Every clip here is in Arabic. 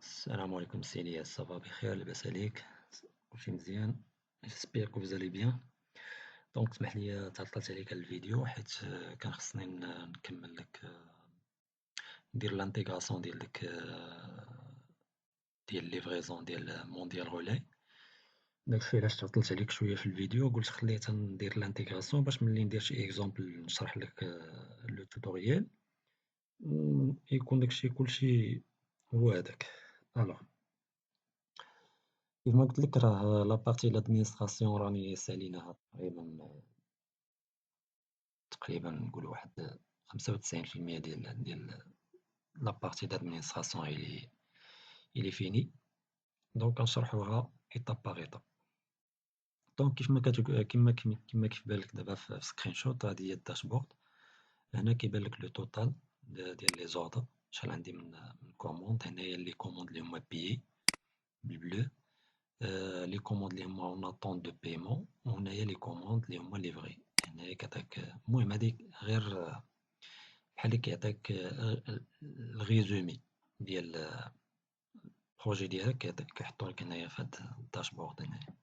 السلام عليكم سي الياس، صافا بخير؟ لاباس عليك؟ كلشي مزيان؟ جيسبيغ كو فوز الي بيان. دونك اسمح لي تعطلت عليك هاد الفيديو حيت كان خصني نكمل لك ندير لانتيغراسيون ديال ديك ديال ليفغيزون ديال مونديال غولاي. داكشي علاش تعطلت عليك شوية في الفيديو، قلت خليه تندير لانتيغراسيون باش ملي ندير شي اكزومبل نشرح لك لو توتوريال يكون داكشي كلشي هو هداك. الوغ كيما قلت لك راه لابارتي لادمينستراسيون راني ساليناها تقريبا نقولو واحد 95% ديال لابارتي دادمينستراسيون إلي فيني. دونك غنشرحوها إيطاب باغ إيطاب. دونك كيما كيف بالك دابا في سكرين شوت هادي هي الداشبورد. هنا كيبان لك لو توتال ديال لي زوردر، شحال عندي من كوموند. هنايا لي كوموند لي هما بيي بالبلو، لي كوموند لي هما اون اتونت دو بايمون، وهنايا لي كوموند لي هما ليفغي. هنايا كيعطيك المهم هاديك غير بحال كيعطيك الريزومي ديال البروجي ديالك، كيحطولك هنايا في هاد الداشبورد هنايا.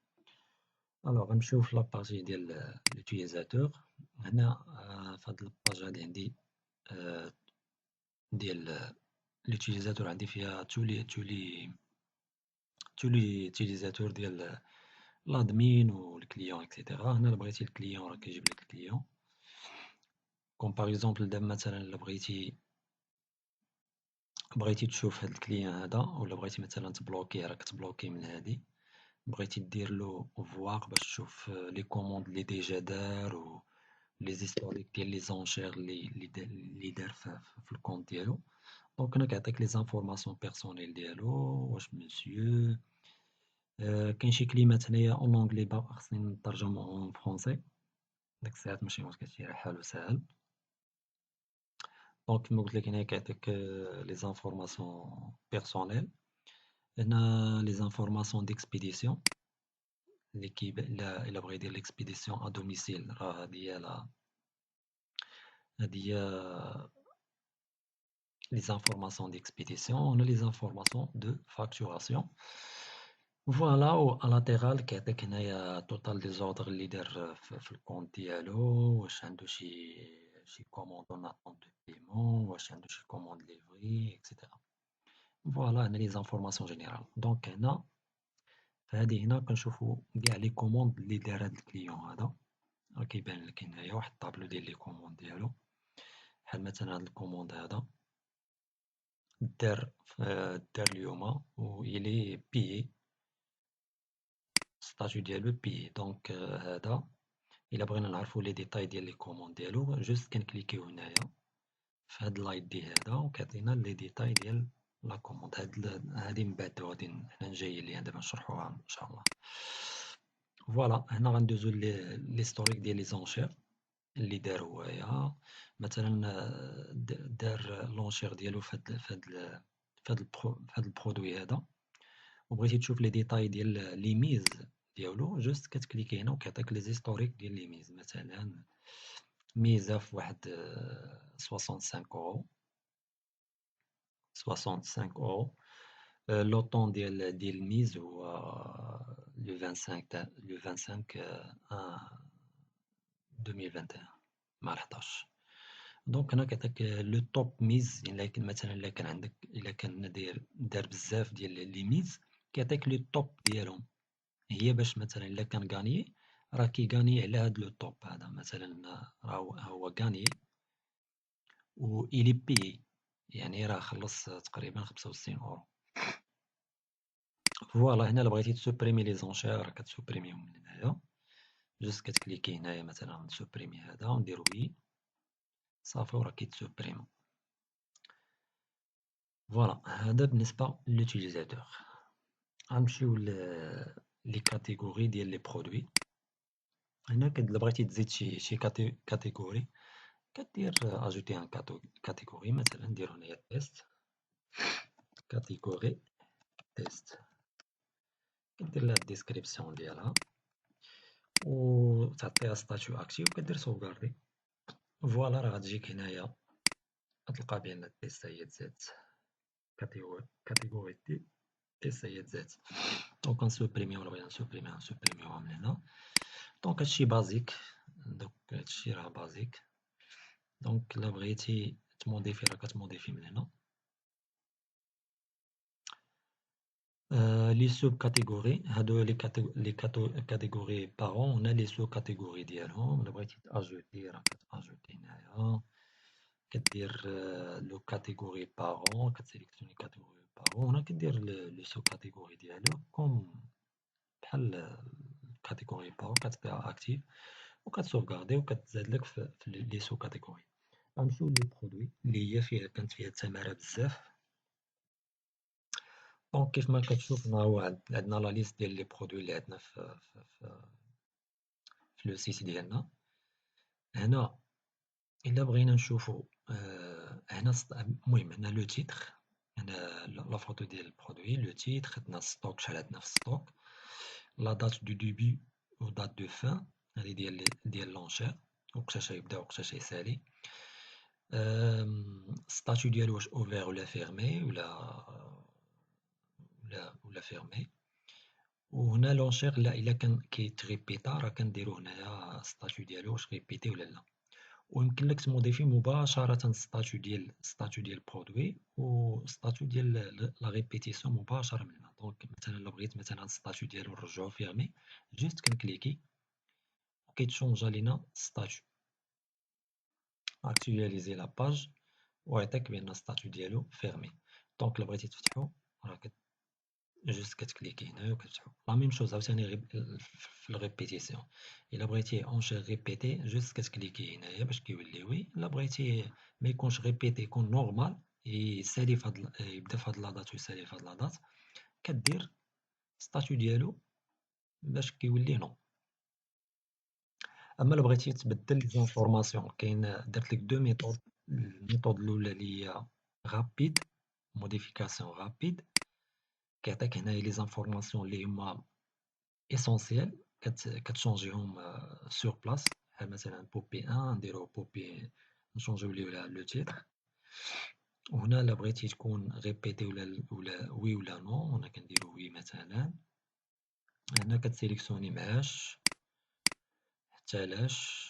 الوغ غنمشيو في لابارتي ديال لوتيليزاتور. هنا في هاد الباج هادي عندي ديال لوتيليزاتور، عندي فيها tous les utilisateurs ديال l'admin و الكليون اكسيتيرا. هنا إلا بغيتي الكليون راه كيجيب لك الكليون. كوم باغ اكزومبل دابا مثلا إلا بغيتي تشوف هاد الكليان هذا، ولا بغيتي مثلا تبلوكيه راك تبلوكي من هادي. بغيتي ديرلو فواق باش تشوف لي كوموند لي ديجا دار و لي زيستوريك ديال لي زونشير لي دار في الكونت ديالو. دونك هنا كيعطيك لي زانفورماسيون بيرسونيل ديالو، واش مسيو. كاين شي كلمات هنايا اون اونغلي خصني نترجمهم اون فرونسي، ديك الساعات ماشي مشكل، شي حال وسهل. دونك كيما قلت لك هنايا كيعطيك لي زانفورماسيون بيرسونيل. هنا لي زانفورماسيون ديكسبيديسيون اللي إلا بغا يدير ليكسبيديسيون ا دوميسيل، راه هادي هي لي زانفورماسيون ديكسبيديسيون. هنا لي زانفورماسيون دو فاكتوراسيون. فوالا، و لاتيرال كيعطيك هنايا توتال دي زوردر اللي دار في الكونت ديالو، واش عندو شي كوموند اون اتونت دو بايمون، واش عندو شي كوموند ليفري اكسيتيرا. فوالا هنا لي زانفورماسيون جينيرال. دونك هنا فهادي هنا كنشوفو قاع لي كوموند اللي دار هاد الكليون هذا. راه كيبان لك هنايا واحد الطابلو ديال لي كوموند ديالو، بحال مثلا هاد الكوموند هذا دار اليوما و إلي بيي، ستاتيو ديالو بيي. دونك هذا إلا بغينا نعرفو لي ديتاي ديال لي كوموند ديالو، جوست كنكليكيو هنايا في هاد لايت دي هذا، وكيعطينا لي ديتاي ديال لا كوموند. هادي من بعد غادي حنا جايين ليها دابا نشرحوها ان شاء الله. فوالا هنا غندوزو ليستوريك ديال لي زونشير اللي دار هوايا. مثلا دار لونشير ديالو فهاد البرودوي هذا، وبغيتي تشوف لي ديتاي ديال لي ميز ديالو، جوست كتكليكي هنا وكيعطيك لي زيستوريك ديال لي ميز. مثلا ميزة في واحد 65 اورو، 65 اورو. لوطون ديال الميز هو لو 25 2021 مع 11. دونك هنا كيعطيك لو توب ميز. مثلا الا كان عندك، الا كان دار بزاف ديال لي ميز، كيعطيك لو توب ديالهم. هي باش مثلا الا كان غانيي راه كيغاني على هاد لو توب هذا. مثلا راه هو غانيي و إلي بيي، يعني راه خلص تقريبا 65 اورو. فوالا هنا الا بغيتي تسوبريمي لي زونشير راه كتسوبريميهم من هنايا، جوست كتكليكي هنايا مثلا نسوبريمي هذا وندير وي، صافي وراه كيتسوبريمو. فوالا هذا بالنسبة للوتيليزاتور. غنمشيو لي كاتيجوري ديال لي برودوي. هنا إلا بغيتي تزيد شي كاتيجوري كدير اجوتي ان كاتيجوري. مثلا نديرو هنايا تيست، كاتيجوري تيست، كدير لها الديسكريبسيون ديالها و تعطيها ستاتيو اكتيف وكدير سوفغاردي. فوالا راه غتجيك هنايا غتلقى بان التيست هي تزادت. catégorie T essayez Z. Donc غنسوبريميو ولا بغينا نسوبريميوها من هنا. دونك هادشي بازيك، دوك هادشي راه بازيك. دونك إلا بغيتي تموديفي راه كتموديفي من هنا. لي سوب كاتيجوري هادو لي كاتيجوري بارون، هنا لي سوب كاتيجوري ديالهم. إلا بغيتي تأجوتي راه كتأجوتي هنايا، كدير لو كاتيجوري بارون، كتسيليكسيوني كاتيجوري بارون، هنا كدير لو سوب كاتيجوري ديالو كوم بحال الكاتيجوري بارون، كتبقى اكتيف وكتسوفغاردي وكتزادلك في لي سو كاتيجوري. غنمشيو لي برودوي اللي هي كانت فيها التمارة بزاف. دونك كيف ما كتشوف هنا هو عندنا لا ليست ديال لي برودوي اللي عندنا في لو سيت ديالنا. هنا إلا بغينا نشوفو هنا المهم هنا لو تيتر، هنا لا فوتو ديال البرودوي، لو تيتر، عندنا ستوك، شحال عندنا في ستوك، لا دات دو ديبي و دات دو فان، هادي ديال لونشير، وقتاش يبدا وقتاش يسالي، ستاتيو ديالو واش اوفير ولا فيرمي ولا فيرمي. وهنا لونشير لا إلا كان كيتريبيتا راه كنديرو هنايا ستاتيو ديالو واش غيبيتي ولا لا. ويمكن لك تموديفي مباشرة ستاتيو ديال البرودوي و ستاتيو ديال لا ريبيتيسيون مباشرة من هنا. دونك مثلا إلا بغيت مثلا ستاتيو ديالو نرجعو فيرمي، جوست كنكليكي وكيتشونجا لينا ستاتيو، اكتواليزي لا باج ويعطيك بأن ستاتيو ديالو فيرمي. دونك إلا بغيتي تفتحو راه جوست كتكليكي هنايا وكتفتحو. لا ميم شوز عاوتاني في الريبيتيسيون، إلا بغيتي اونشير ريبيتي جوست كتكليكي هنايا باش كيولي وي. إلا بغيتي ما يكونش ريبيتي يكون نورمال يسالي يبدا في هاد لادات ويسالي في هاد لادات، كدير ستاتيو ديالو باش كيولي نو. اما الا بغيتي تبدل لي زانفورماسيون كاين درت لك دو ميثود. الميثود الاولى اللي هي رابيد، موديفيكاسيون رابيد، كيعطيك هنايا لي زانفورماسيون اللي هما اسونسيال كتشونجيهم سور بلاص. بحال مثلا بوبي 1 نديرو بوبي نشونجيو ليه لو تيتر. وهنا الا بغيتي تكون ريبيتي ولا وي ولا نو، هنا كنديرو وي مثلا. هنا كتسيليكسيوني معاش حتى لاش،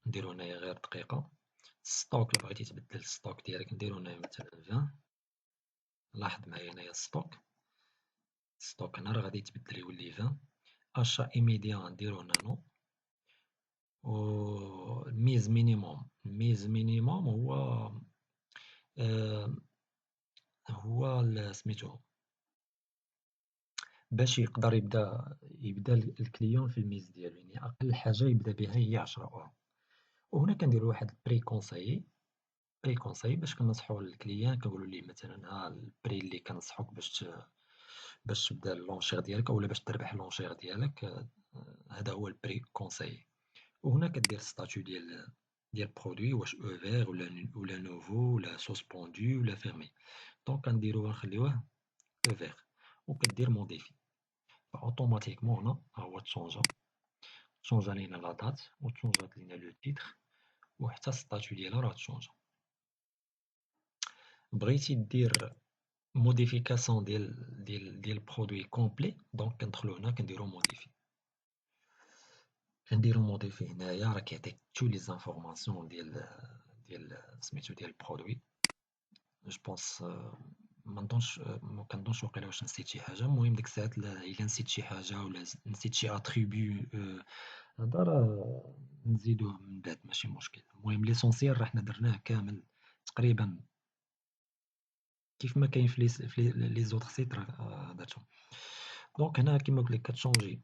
نديرو هنايا غير دقيقة. ستوك الا بغيتي تبدل الستوك ديالك نديرو هنايا مثلا 20. لاحظ معايا هنايا ستوك هنا راه غادي يتبدل يولي 20. اشا ايميديان نديرو هنا نو. و الميز مينيموم هو سميتو باش يقدر يبدا الكليون في الميز ديالو، يعني اقل حاجه يبدا بها هي 10 اورو. وهنا كنديرو واحد بري كونسايي باش كنصحو الكليان، كنقولو ليه مثلا ها البري اللي كنصحوك باش تبدا اللونشير ديالك اولا باش تربح اللونشير ديالك، هذا هو البري كونسايي. وهنا كدير ستاتيو ديال برودوي واش اوفير ولا نوفو ولا سوسبوندو ولا فيرمي. دونك كنديروه نخليوه اوفير وكدير موديفي، فاوتوماتيكمون هنا هو تشونجا لينا لا دات وتشونجات لينا لو تيتر وحتى ستاتيو ديالها راه تشونجا. بغيتي دير موديفيكاسيون ديال برودوي كومبلي، دونك كندخلو هنا كنديرو موديفي هنايا راه كيعطيك تو لي زانفورماسيون ديال سميتو ديال البرودوي. جو بونس ما كنظنش واقيلا واش نسيت شي حاجه. المهم ديك الساعات الا نسيت شي حاجه ولا نسيت شي اتريبيو هذا راه نزيدوه من بعد ماشي مشكل. المهم ليسونسيال راه حنا درناه كامل تقريبا كيف ما كاين في لي زوطخ سيت راه درتهم. دونك هنا كيما قلت لك كتشونجي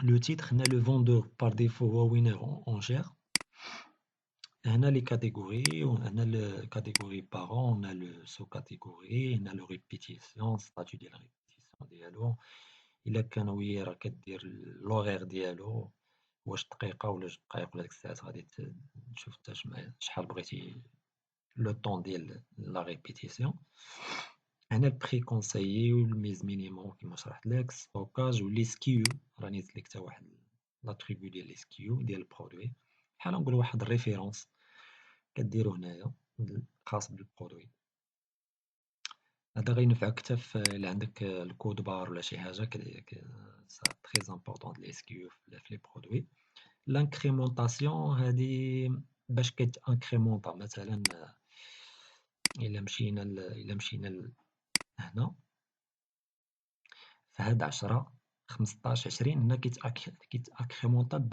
لو تيتر. هنا لو فوندور بار ديفو هو وينر اونشير. هنا لي كاتيجوري، وهنا الكاتيجوري بارون، هنا لو سو كاتيجوري، هنا لو ريبيتيسيون ستاتيو ديال ريبيتيسيون ديالو. الا كان وي راه كدير لوغير ديالو واش دقيقة ولا 2 دقايق ولا ديك الساعات غادي تشوف نتا شحال بغيتي لو طون ديال لا ريبيتيسيون. هنا البري كونسايي والميز مينيموم كيما شرحت لك، ستوكاج ولي سكيو راني زدت لك حتى واحد لاتريبيو ديال لي سكيو ديال البرودوي، بحال نقول واحد الريفيرونس كديرو هنايا خاص بالبرودوي. هذا غينفعك حتى إلا عندك الكود بار ولا شي حاجة سا تري امبورطون هاد الاس كيو في لي برودوي. لانكريمونطاسيون هادي باش كيتانكريمونطا مثلا إلا مشينا هنا في هاد 10 15 20 هنا كيتانكريمونطا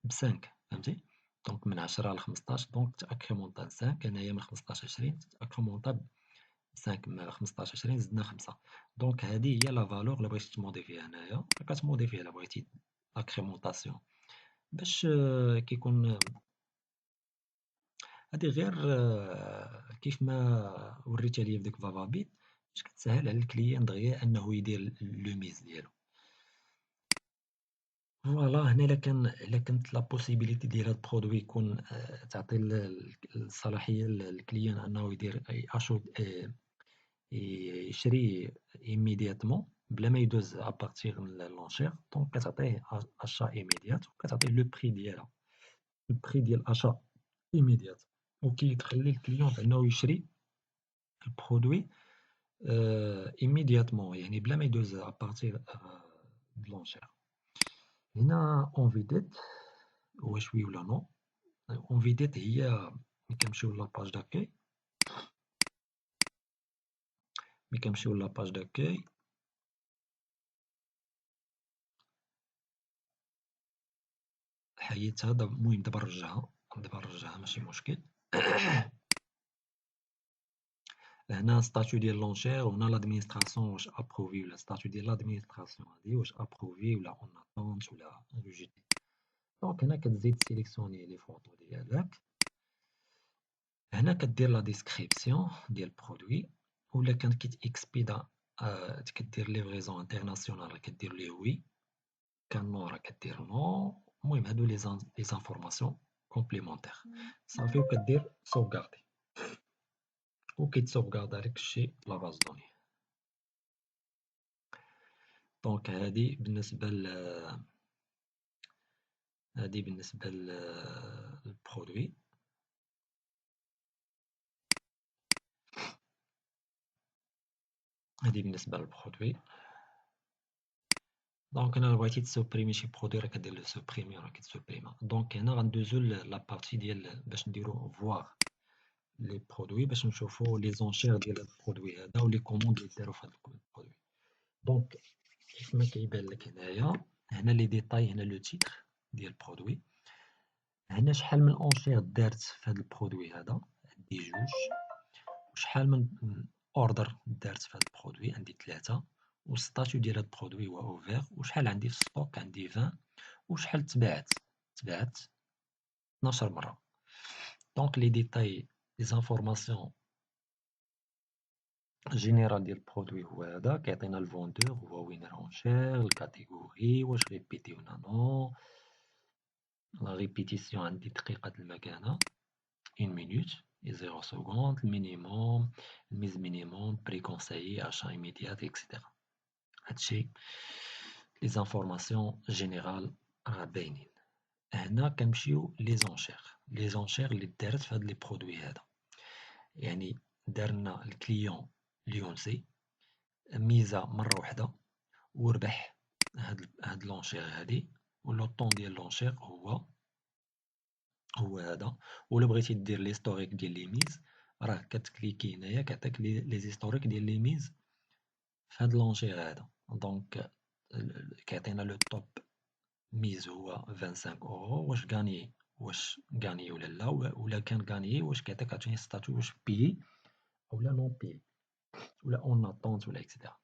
ب5 فهمتي. دونك من 10 ل 15 دونك تانكريمونطا ب 5. هنايا من 15 20 تانكريمونطا ب 5. من 15 20 زدنا 5. دونك هادي هي لا فالور اللي بغيتي تموديفيها هنايا كتموديفيها إلا بغيتي انكريمونطاسيون باش كيكون هادي غير كيف ما وريتها ليا في ديك فافابيت باش كتسهل على الكليان دغيا أنه يدير لو ميز ديالو. فوالا هنا إلا كانت لا بوسيبيليتي ديال هاد البرودوي يكون تعطي الصلاحية للكليان أنه يدير يشري إيميدياتمون بلا ما يدوز أبارتيغ من لونشيغ. دونك كتعطيه أشا إيميديات وكتعطيه لو بري ديالها، لو بري ديال الأشا إيميديات، وكيتخلي الكليون أنه يشري البرودوي إيميدياتمون يعني بلا ما يدوز أبارتيغ د لونشيغ. هنا اون فيديت واش وي ولا نو. اون فيديت هي ملي كنمشيو لاباج داكاي، ملي كنمشيو لاباج داكاي حيدتها المهم دابا نرجعها ماشي مشكل. هنا ستاتيو ديال لونشير وهنا لادمينستراسيون واش ابروفي ولا ستاتيو ديال لادمينستراسيون هادي واش ابروفي ولا اون اتونت ولا ريجيتي. دونك هنا كتزيد سيليكسيوني لي فوطو ديالك. هنا كدير لا ديسكريبسيون ديال البرودوي ولا كان كيت اكسبيدا كدير ليفغيزون انترناسيونال كدير ليه وي، كان نو راه كدير نو. المهم هادو لي زانفورماسيون كومبليمونتير صافي وكدير سوفغاردي وكيتسوفغاردا لك الشي لا باز دوني. دونك هادي بالنسبة للبرودوي. هادي بالنسبة للبرودوي. دونك هنا بغيتي تسوبريمي شي برودوي راه كدير لو سوبريمي راه كيتسوبريما. دونك هنا غندوزو لابارتي ديال باش نديرو فواغ لي برودوي باش نشوفو لي زونشير ديال هاد البرودوي هذا و لي كوموند لي دارو في هاد البرودوي. دونك كيفما كيبان لك هنايا، هنا لي ديتاي، هنا لو تيتر ديال البرودوي، هنا شحال من اونشير دارت في هاد البرودوي هذا عندي 2 وشحال من اوردر دارت في هاد البرودوي عندي 3 والستاتيو ديال هاد البرودوي هو اوفير وشحال عندي في الستوك عندي 20 وشحال تباعت 12 مرة. دونك لي ديتاي لي زانفورماسيون جينيرال ديال البرودوي هو هذا كيعطينا الفوندور هو وين راه شير، الكاتيجوري واش ريبيتي ولا نو. لا ريبيتيسيون عندي دقيقة المكانة 1 minute et 0 secondes, minimum, mise minimum, prix conseillé, achat immédiat, etc. هادشي لي زانفورماسيون جينيرال راه باينين. هنا كنمشيو لي زونشير اللي دارت في هاد لي برودوي هذا، يعني دارنا الكليون ليونسي ميزة مرة وحدة وربح هاد لونشير هادي، ولو طون ديال لونشير هو هذا. ولا بغيتي دير ليستوريك ديال لي ميز راه كتكليكي هنايا كيعطيك لي زيستوريك ديال لي ميز في هاد لونشير هذا. دونك كيعطينا لو توب ميز هو 25 اورو، واش غاني ولا لا، ولا كان غاني واش كيعطيك عاوتاني ستاتيو واش بيي ولا نون بيي ولا اون اتونت ولا اكسيتيرا.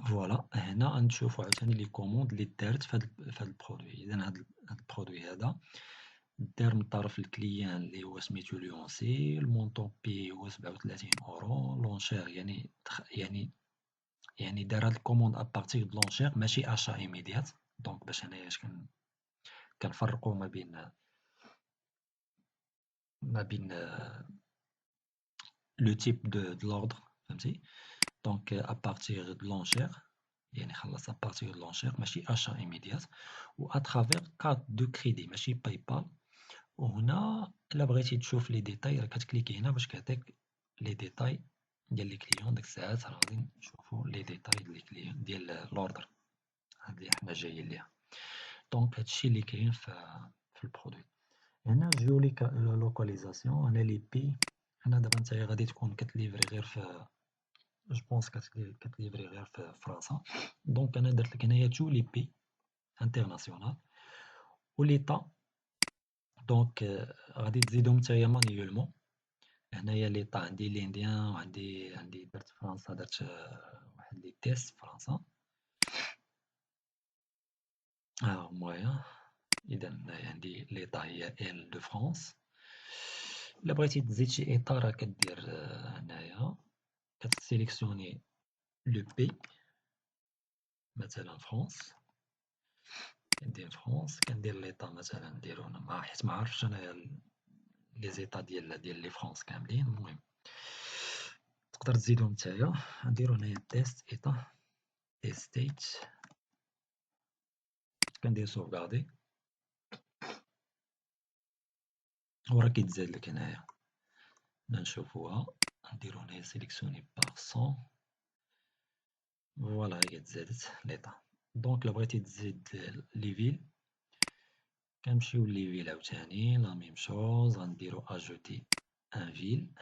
فوالا هنا غنشوفو عاوتاني لي كوموند لي دارت في هاد البرودوي. اذا هاد البرودوي هذا دار من طرف الكليان اللي هو سميتو ليونسي، المونطون بي هو 37 اورو، لونشير يعني دار هاد الكوموند ابارتيغ د لونشير ماشي اشا ايميديات. دونك باش هنايا كنفرقو ما بين لو تيب دو لوردر فهمتي. دونك ابارتيغ د لونشير يعني خلص ابارتيغ د لونشير ماشي اشا ايميديات و اترافيغ كارت دو كريدي ماشي باي بال. وهنا الا بغيتي تشوف لي ديتاي راه كتكليكي هنا باش كيعطيك لي ديتاي ديال لي كليون. ديك الساعات راه غادي نشوفو لي ديتاي ديال لي كليون ديال لوردر هاد لي حنا جايين ليها. دونك هادشي اللي كاين في البرودوي. هنا جيو لوكاليزاسيون. هنا لي بي. هنا دابا نتايا غادي تكون كتليفري غير في جو بونس كتليفري غير في فرنسا. دونك انا درت لك هنايا تو لي بي انترناسيونال و ليطا. دونك غادي تزيدهم نتايا مانيولمون. هنايا ليطا عندي لينديان وعندي درت فرنسا. درت واحد لي تيست فرنسا ها هما. اذا هنايا عندي ليطا هي ال دو فرانس. الا بغيتي تزيد شي ايطا راه كدير هنايا كتسيليكسيوني لو بي مثلا فرانس. كندير فرانس كندير ليطا مثلا نديرو انا حيت ما عارفش انايا لي زيطا ديال لي فرانس كاملين. المهم تقدر تزيدهم نتايا. نديرو هنايا تيست ايطا تيست ستيت. كندير سوفغاردي وراه كيتزاد لك هنايا. نشوفوها نديرو هنايا سيليكسيوني باغ 100. فوالا هي تزادت ليطا. دونك الا بغيتي تزيد لي فيل كنمشيو لي فيل عاوتاني لا ميم شوز. غنديرو اجوتي ان فيل.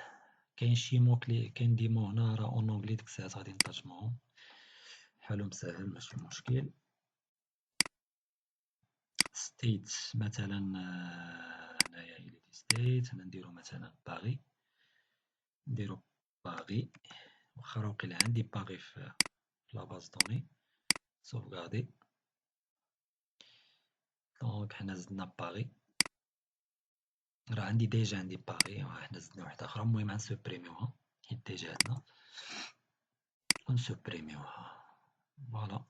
كاين شي مو كلي كاين دي مو هنا راه اون اونغلي. ديك الساعات غادي نترجمهم حالهم ساهل ماشي مشكل. ستيت مثلا هنايا الى دي ستيت. هنا نديرو مثلا باغي. نديرو باغي واخا راه وقيلا عندي باغي في لا باز دوني. سوفغاردي. دونك حنا زدنا باغي. راه عندي ديجا عندي باغي حنا زدنا واحدة أخرى. المهم غنسوبريميوها حيت ديجا عندنا ونسوبريميوها. فوالا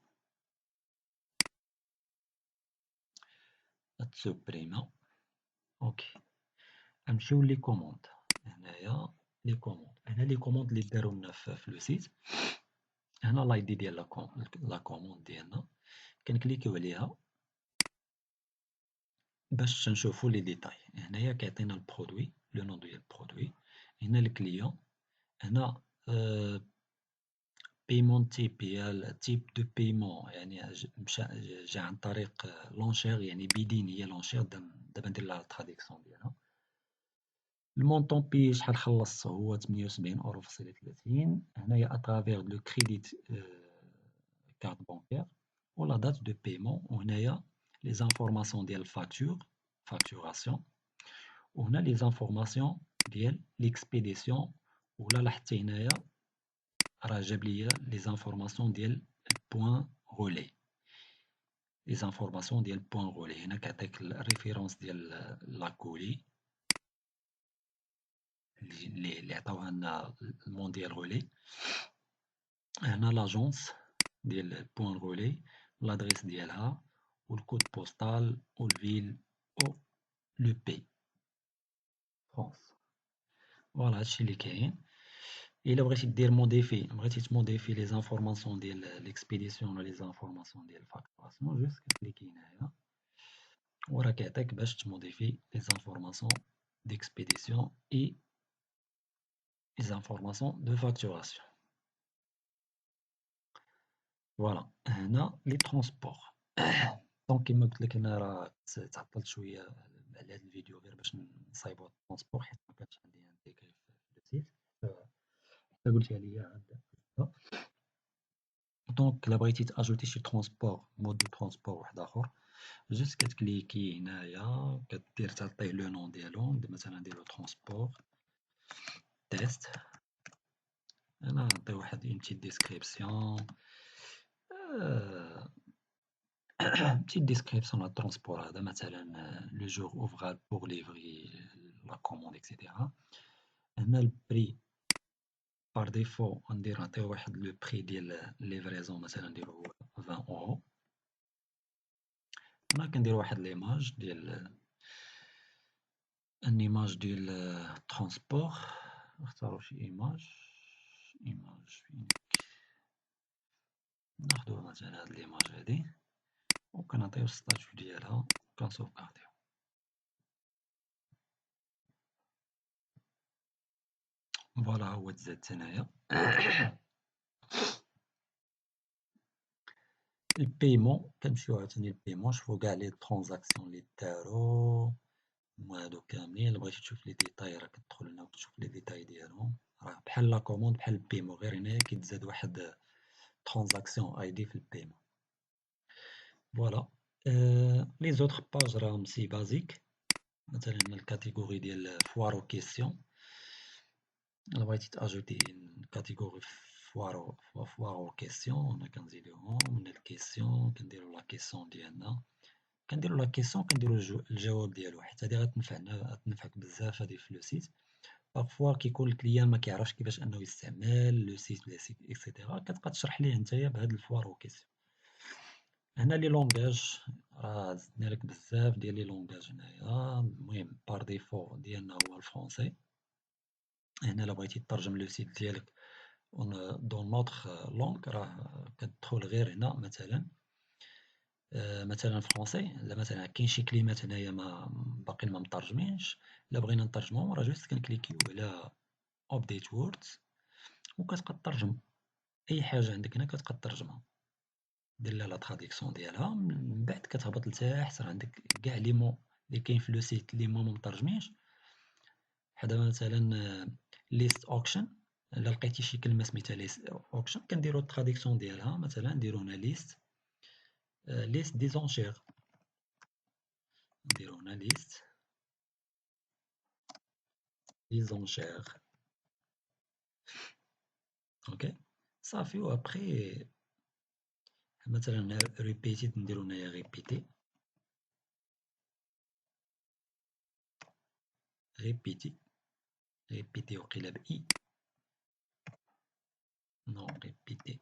تسوبريما. اوكي نمشيو لي كوموند. هنايا لي كوموند. هنا لي كوموند اللي دارو لنا في لو سيت. هنا لاي دي ديال لا كوموند ديالنا كنكليكيو عليها باش نشوفو لي ديتاي. هنايا كيعطينا البرودوي لو نون ديال البرودوي. هنا الكليون. هنا بايمون تيب هي التيب دو بايمون يعني مشى جا عن طريق لونشير يعني بيدين هي لونشير. دابا ندير لها التراديكسيون ديالها. المونطون بي شحال خلص هو 78 اورو فاصلة 30. هنايا اترافيغ لو كريديت كارت بانكير و لا دات دو بايمون. وهنايا لي زانفورماسيون ديال الفاكتور فاكتوراسيون. وهنا لي زانفورماسيون ديال ليكسبيديسيون. ولا لاحظتي هنايا راه جاب ليا لي زانفورماسيون ديال البوان غولي. لي زانفورماسيون ديال البوان غولي. هنا كيعطيك الريفيرونس ديال لاكولي اللي عطاوها لنا المونديال غولي. هنا لاجونس ديال البوان غولي لادريس ديالها والكود بوستال والفيل و لو بي فرانس. فوالا هادشي اللي كاين. الا بغيتي دير موديفي بغيتي تموديفي لي زانفورماسيون ديال ليكسبيديسيون ولا لي زانفورماسيون ديال الفاكتوراسيون جوست كتكليكي هنايا وراه كيعطيك باش تموديفي لي زانفورماسيون ديكسبيديسيون اي لي زانفورماسيون دو فاكتوراسيون. فوالا هنا لي ترونسبور. دونك كيما قلت لك انا راه تعطلت شويه على هذا الفيديو غير باش نصايبو الترونسبور حيت ما كانش عندي انتيغري في لو سيت حتى قلتها ليا عاد. دونك الا بغيتي تاجوتي شي ترونسبور مود دو ترونسبور واحد اخر جوست كتكليكي هنايا كدير تعطيه لو نون ديالو. مثلا نديرو ترونسبور تيست. انا نعطي واحد اون بتيت ديسكريبسيون بتيت ديسكريبسيون على الترونسبور هذا. مثلا لو جور اوفرال بور ليفري لا كوموند اكسيتيرا. هنا البري بار ديفو ندير نعطيه واحد لو بري ديال ليفريزون مثلا نديرو 20 اورو. هنا كندير واحد ليماج ديال ان ايماج ديال ترونسبور. نختارو شي ايماج فينك ناخدو مثلا هاد ليماج هادي وكنعطيو الستاتيو ديالها كنسوفغارديو. فوالا ها هو تزاد هنايا. البيمون كنمشيو عاوتاني للبيمون، نشوفو قاع لي ترونزاكسيون لي دارو، هما هادو كاملين. إلا بغيتي تشوف لي ديتاي راه كتدخل هنا وكتشوف لي ديتاي ديالهم، راه بحال لا كوموند بحال البيمون، غير هنايا كيتزاد واحد ترانزاكسيون اي دي في البيمون. فوالا. لي زوطخ باج راهم سي بازيك، مثلا هنا الكاتيجوري ديال فوار و كيسيون. إلا بغيتي تأجوتي كاتيجوري فوار و كيسيون، هنا كنزيدوهم من الكيسيون، كنديرو لا كيسيون ديالنا، كنديرو لا كيسيون، كنديرو الجواب ديالو، حيت هادي غتنفعك بزاف هادي في لو سيت. بارفوا كيكون الكليان مكيعرفش كيفاش أنه يستعمل لو سيت إكسيتيرا، كتبقى تشرح ليه نتايا بهاد الفوار و كيسيون. هنا لي لونغاج راه زدنالك بزاف ديال لي لونغاج هنايا. المهم بار ديفو ديالنا هو الفرونسي. هنا إلا بغيتي ترجم لو سيت ديالك دون نوتخ لونغ راه كتدخل غير هنا، مثلا فرونسي. لا مثلا كاين شي كلمات هنايا باقيين ما مترجمينش، الا بغينا نترجمهم راه جوست كنكليكيو على ابديت ووردز وكتبقى ترجم اي حاجه عندك هنا، كتبقى ترجمها، دير لها لا تراديكسيون ديالها، من بعد كتهبط لتحت راه عندك كاع لي مو اللي كاين في لو سيت اللي ما مترجمينش. بحال دابا مثلا ليست اوكشن، الا لقيتي شي كلمه سميتها ليست اوكشن كنديرو التراديكسيون ديالها، مثلا نديرو هنا ليست دي زونشير، نديرو هنا ليست دي زونشير. اوكي صافي. و ابخي مثلا هنا ريبيتيد، نديرو هنايا ريبيتي، ريبيتي ريبيتي وقيلا بإي، نو ريبيتي.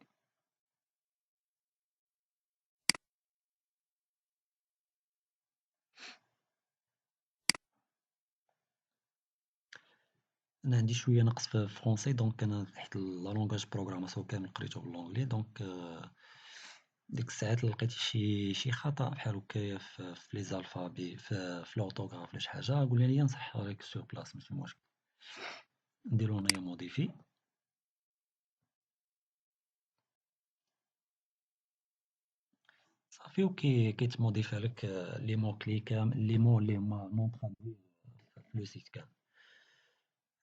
انا عندي شويه نقص في الفرونسي، دونك انا حيت لا لونغاج بروغراماسيون كامل قريتو باللونجلي، دونك ديك الساعات لقيتي شي خطأ بحال هكايا في لي زالفابي، في لورتوغراف ولا شي حاجه، قول لي نصحها لك سور بلاص ماشي مشكل. نديرو هنايا موديفي، صافي. كيتموديفا لك لي مو كلي كامل، لي مو اللي هما نون ترادوي في لو سيت كامل.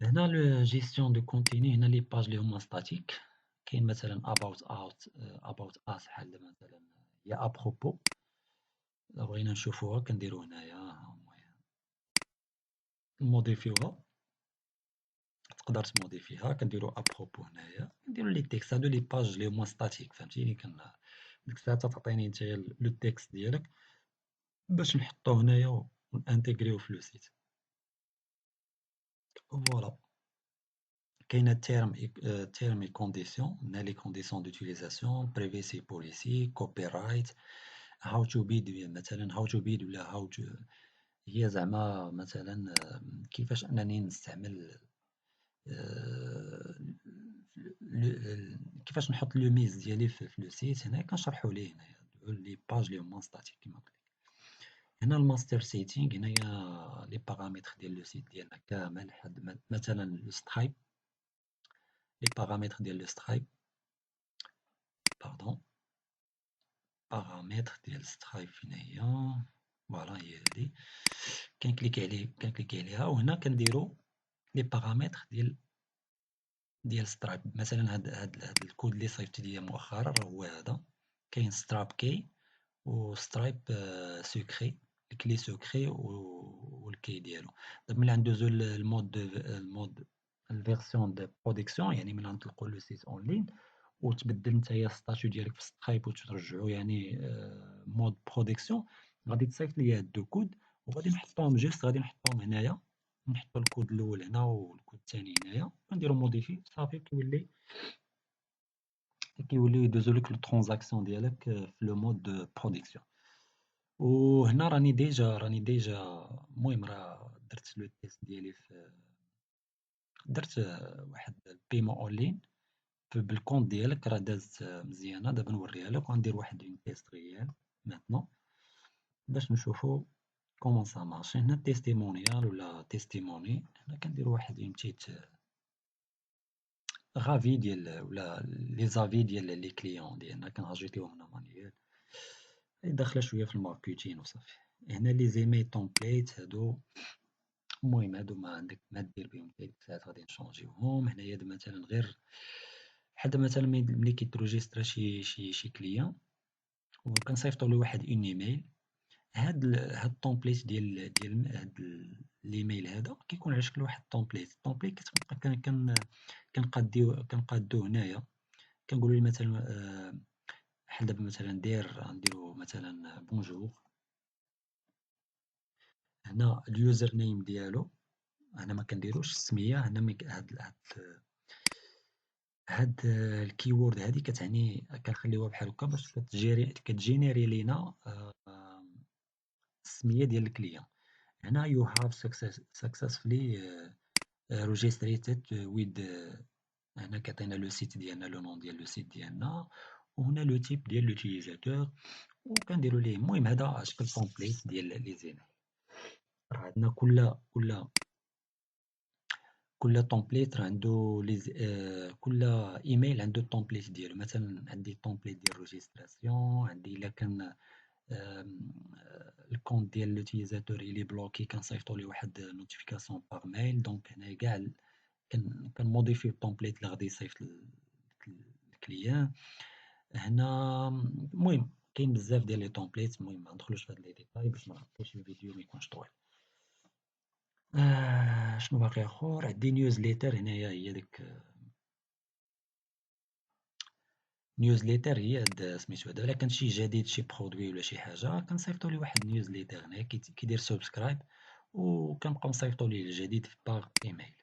هنا لو جيستيون دو كونتيني، هنا لي باج اللي هما ستاتيك، كاين مثلا about us بحال مثلا يا ابروبو. إلا بغينا نشوفوها كنديرو هنايا، ها هما نموديفيوها، تقدر تموديفيها، كنديرو ابروبو هنايا، كنديرو لي تيكست. هادو لي باج اللي هما ستاتيك، فهمتيني. ديك الساعة تعطيني نتايا لو تيكست ديالك باش نحطو هنايا ونانتيغريو في لو سيت. فوالا. كاينة terme et conditions، هنا لي كونديسيون دوتيليزاسيون، privacy policy، copyright، how to bid، مثلا how to bid ولا how to، هي زعما مثلا كيفاش أنني نستعمل كيفاش نحط لو ميز ديالي في لو سيت. هنا كنشرحو ليه هنايا لي باج اللي هما ستاتيك كيما قلت لك. هنا الماستر سيتينغ، هنايا لي بارامتر ديال لو سيت ديالنا كامل، حد مثلا لو سترايب، لي بارامتر ديال لو سترايب، باردون، بارامتر ديال سترايب فين هي، فوالا هي هادي. كنكليكي عليها وهنا كنديرو لي بارامتر ديال سترايب. مثلا هاد الكود اللي صيفط ليا مؤخرا راه هو هذا، كاين ستراب كي و سترايب سكري، الكلي سكري والكي ديالو. دابا ملي ندوزو المود الفيرسيون دو برودكسيون، يعني ملي نطلقو لو سيت اون لين وتبدل نتايا الستاتيو ديالك في سترايب وترجعو يعني مود برودكسيون، غادي تصيفط ليا هاد دو كود وغادي نحطوهم جوست، غادي نحطوهم هنايا، نحطو الكود الاول هنا والكود الثاني هنايا، ونديرو موديفي صافي. كيوليو يدوزو لك الترانزاكسيون ديالك في لو مود دو برودكسيون. وهنا راني ديجا المهم راه درت لو تيست ديالي درت واحد البيمون اون لين بالكونت ديالك، راه دازت مزيانه. دابا نوريها لك وغندير واحد اون تيست ريال ماتنون باش نشوفو كومون سا مارش. هنا تيستيمونيال ولا تيستيموني، هنا كندير واحد اون بتيت غافي ديال ولا لي زافي ديال لي كليون ديالنا كنأجيتيوهم هنا مانيوال، داخلة شوية في الماركتين وصافي. هنا لي زيميل تومبليت هادو، المهم هادو ما عندك ما دير بهم كاع ساعات غادي نشونجيوهم. هنايا مثلا غير بحال دابا مثلا ملي كيتروجيسترا شي كليون وكنصيفطو له واحد اون ايميل، هاد التومبليت ديال هاد الايميل هذا كيكون على شكل واحد التومبليت كتبقى كنقادوه هنايا. كنقولوا له مثلا بحال دابا مثلا غنديرو مثلا بونجور. هنا اليوزر نيم ديالو هنا ما كنديروش السميه، هنا هاد الكيورد هادي كتعني كنخليوها بحال هكا باش كتجينيري لينا السميه ديال الكليون. هنا you have successfully registered with هنا كيعطينا لو سيت ديالنا، لو نون ديال لو سيت ديالنا، وهنا لو تيب ديال لوتيليزاتور، وكنديرو ليه. المهم هذا شكل كومبليت ديال لي زيميل. راه عندنا كل تومبليت راه عندو كل ايميل عنده التومبليت ديالو. مثلا عندي التومبليت ديال الريجستراسيون، عندي الا كان الكونت ديال لوتيليزاتور الي بلوكي كنصيفطو ليه واحد نوتيفيكاسيون باغ ميل. دونك هنايا كاع كنموديفيو التومبليت اللي غادي يصيفط الكليان. هنا المهم كاين بزاف ديال لي تومبليت، المهم ما ندخلوش في هاد لي ديتاي باش ما نعطيوش الفيديو ما يكونش طويل. شنو باقي اخر؟ عندي نيوزليتر هنايا، هي ديك نيوزليتر هي هاد سميتو هذا. الا كان شي جديد شي برودوي ولا شي حاجه كنصيفطو ليه واحد نيوزليتر هنايا كيدير سبسكرايب، وكنبقاو نصيفطو ليه الجديد باغ ايميل.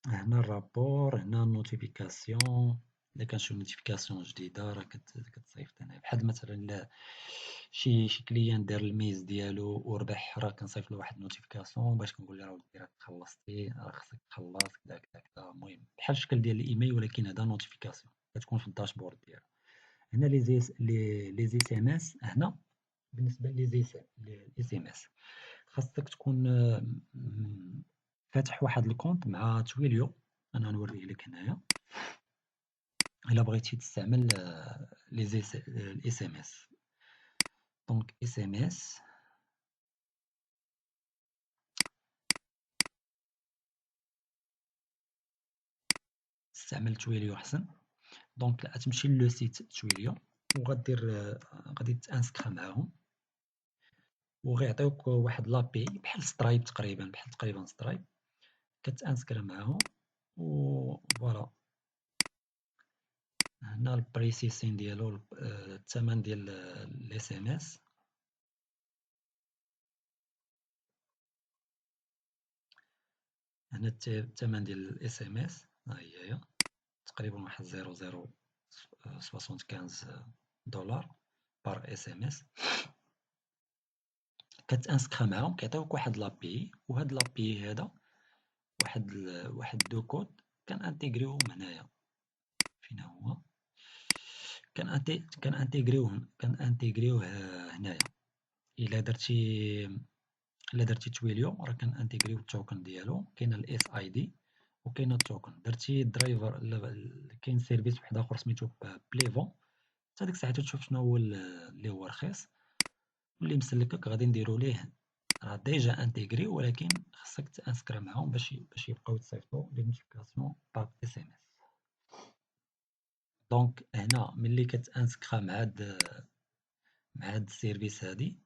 هنا الرابور، هنا النوتيفيكاسيون. الا كان شي نوتيفيكاسيون جديده راه كتصيفط هنا. بحال مثلا الا شي كليان دار الميز ديالو وربح، راه كنصيفط له واحد النوتيفيكاسيون باش كنقول له راه ودي راك خلصتي، راه خصك تخلص كذا كذا كذا. المهم بحال الشكل ديال الايميل ولكن هذا نوتيفيكاسيون كتكون في الداشبورد ديالو. هنا لي زي سي ام اس. هنا بالنسبه لي اس ام اس خاصك تكون فاتح واحد الكونت مع تويليو. انا غنوريه لك هنايا. الا بغيتي تستعمل لي زي الاس ام اس، دونك اس ام اس استعمل تويليو احسن. دونك غتمشي لو سيت تويليو وغدير غادي تانسكرا معاهم، وغيعطيوك واحد لابي بحال سترايب تقريبا، بحال تقريبا سترايب. كتانسكرا معاهم و فوالا. هنا البريسيسين ديالو الثمن ديال الاس ام اس. هنا الثمن ديال الاس ام اس ها هي تقريبا واحد 0.75 دولار بار اس ام اس. كتانسكرا معاهم كيعطيوك واحد لابي، وهاد لابي هذا واحد دو كود كنانتيغريوهم هنايا. فين هو؟ كنانتيغريوه هنايا. الا درتي تويليو راه كنانتيغريو التوكن ديالو. كاين الاس اي دي وكاين التوكن. درتي درايفر كاين سيرفيس واحد اخر سميتو بليفون. حتى ديك الساعه تشوف شنو هو اللي هو رخيص واللي مسلكك غادي نديرو ليه. راه ديجا انتيغري ولكن خصك تانسكرا معاهم باش يبقاو تصيفطوا لي نوتيفيكاسيون باغ اس ام اس. دونك هنا ملي كتانسكرا مع هاد السيرفيس هادي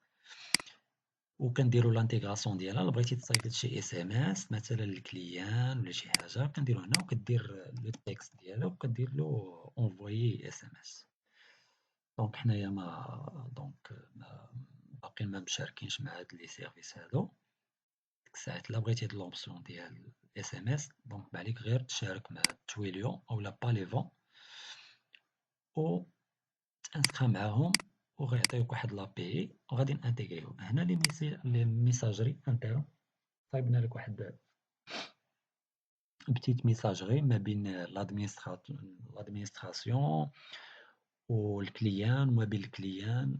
وكنديروا لانتيغراسيون ديالها، الا بغيتي تصيفط شي اس ام اس مثلا للكليان ولا شي حاجه كنديروا هنا وكدير لو تكست ديالها وكدير له اونفويي اس ام اس. دونك حنايا باقيين ما مشاركينش مع هاد لي سيرفيس هادو. ديك الساعات الا بغيتي هاد لوبسيون ديال اس ام اس دونك عليك غير تشارك مع تويليو اولا باليفون و تانسكرا معاهم وغيعطيوك واحد لابي وغادي نانتيغريو. هنا لي ميساجري انترن صايبنا لك واحد بتيت ميساجري ما بين لادمينستراسيون والكليان، وما بين الكليان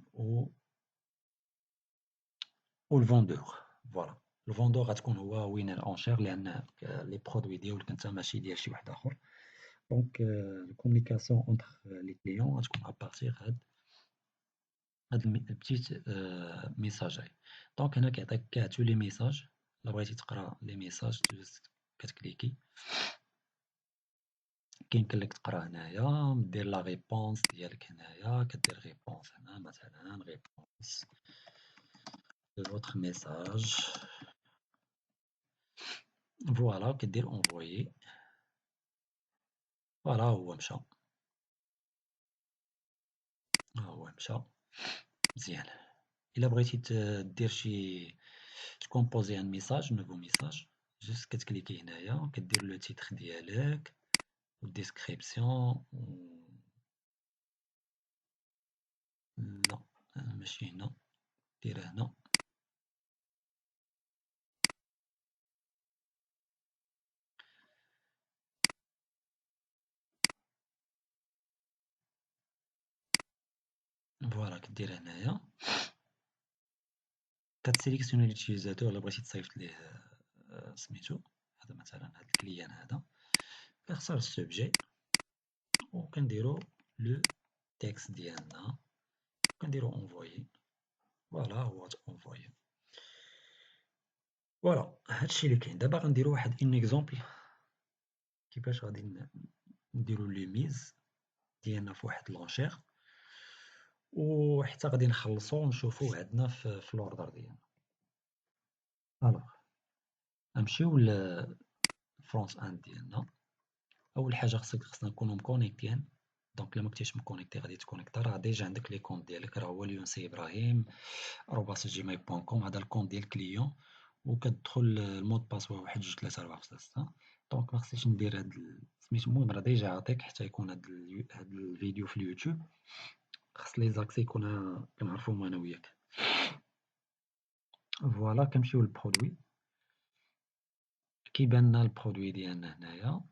والفوندور. فوالا الفوندور غتكون هو وين الانشير، لان لي برودوي ديالك انت ماشي ديال شي واحد اخر. دونك الكومونيكاسيون اونتر لي كليون غتكون ابارتيغ هاد البتيت ميساجاي. دونك هنا كيعطيك كاع تو لي ميساج. الا بغيتي تقرا لي ميساج كتكليكي، كيمكن لك تقرا هنايا، دير لا ريبونس ديالك هنايا، كدير ريبونس هنا مثلا ريبونس دو فوتر ميساج. فوالا كدير اونفويي. فوالا هو مشى، ها هو مشى مزيان. الا بغيتي دير شي تكومبوزي ان ميساج نوفو ميساج، جوست كتكليكي هنايا، كدير لو تيتر ديالك والديسكريبسيون لا ماشي هنا، ديرها هنا. فوالا كديرها هنايا، كتسيليكسيوني ليوتيليزاتور الا بغيتي تصيفط ليه سميتو. هذا مثلا هذا الكليان هذا، كنختار السوبجي وكنديرو لو تيكست ديالنا، كنديرو اونفويي. فوالا هو اونفويي. فوالا هادشي اللي كاين. دابا غنديرو واحد ان اكزومبل كيفاش غادي نديرو لي ميز ديالنا في واحد لونشير، وحتى غادي نخلصو ونشوفو عندنا في الاوردر ديالنا. الوغ نمشيو للفرونت اند ديالنا. اول حاجه خصنا نكونو مكونيكتين. دونك الا مكنتيش مكونيكتي غادي تكونيكتا، راه ديجا عندك لي كونت ديالك، راه هو اليونسي ابراهيم @gmail.com، هذا الكونت ديال الكليون، وكتدخل المود باسوور 1 2 3 4 5 6. دونك ما خصنيش ندير هاد سميتو، المهم راه ديجا عطيك حتى يكون هاد الفيديو في اليوتيوب، خص لي زاكسي يكون كنعرفوهم انا وياك. فوالا كنمشيو للبرودوي، كيبان لنا البرودوي ديالنا هنايا.